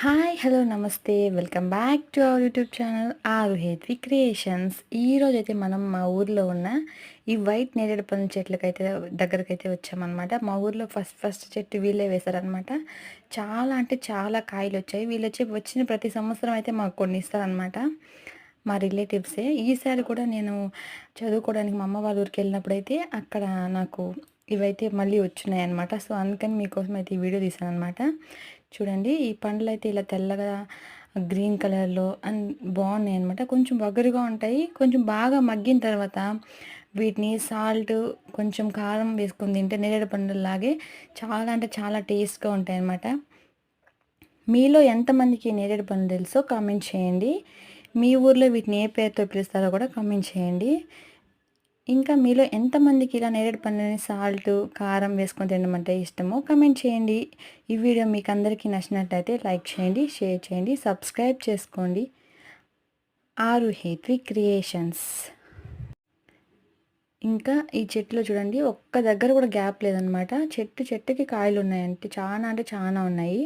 Hi hello నమస్తే welcome back to our YouTube channel ఆరు Hetvi creations. ఈరోజైతే మనం మా ఊర్లో ఉన్న ఈ వైట్ నేరేడు పండ్ల చెట్లకైతే దగ్గరకైతే వచ్చామన్నమాట. మా ఊర్లో ఫస్ట్ చెట్టు వీళ్ళే వేశారనమాట. చాలా అంటే చాలా కాయలు వచ్చాయి. వీళ్ళు వచ్చిన ప్రతి సంవత్సరం అయితే మాకు కొన్ని ఇస్తారనమాట, మా రిలేటివ్సే. ఈసారి కూడా నేను చదువుకోవడానికి మా అమ్మ వాళ్ళ ఊరికి వెళ్ళినప్పుడైతే అక్కడ నాకు ఇవైతే మళ్ళీ వచ్చినాయి అనమాట. సో అందుకని మీకోసం అయితే ఈ వీడియో తీసాను అనమాట. చూడండి, ఈ పండ్లు అయితే ఇలా తెల్లగా గ్రీన్ కలర్లో అండ్ బాగున్నాయి అనమాట. కొంచెం వగరుగా ఉంటాయి. కొంచెం బాగా మగ్గిన తర్వాత వీటిని సాల్ట్ కొంచెం కారం వేసుకొని తింటే నేరేడు పండులాగే చాలా అంటే చాలా టేస్ట్గా ఉంటాయి అన్నమాట. మీలో ఎంతమందికి నేరేడు పండ్లు తెలుసో కామెంట్ చేయండి. మీ ఊర్లో వీటిని ఏ పేరుతో పిలుస్తారో కూడా కామెంట్ చేయండి. ఇంకా మీలో ఎంతమందికి ఇలా నేరేడు పండుని సాల్ట్ కారం వేసుకొని తినమంటే ఇష్టమో కమెంట్ చేయండి. ఈ వీడియో మీకు అందరికీ నచ్చినట్లయితే లైక్ చేయండి, షేర్ చేయండి, సబ్స్క్రైబ్ చేసుకోండి. ఆరు హేత్వి క్రియేషన్స్. ఇంకా ఈ చెట్టులో చూడండి, ఒక్క దగ్గర కూడా గ్యాప్ లేదనమాట. చెట్టుకి కాయలు ఉన్నాయంటే చాలా ఉన్నాయి.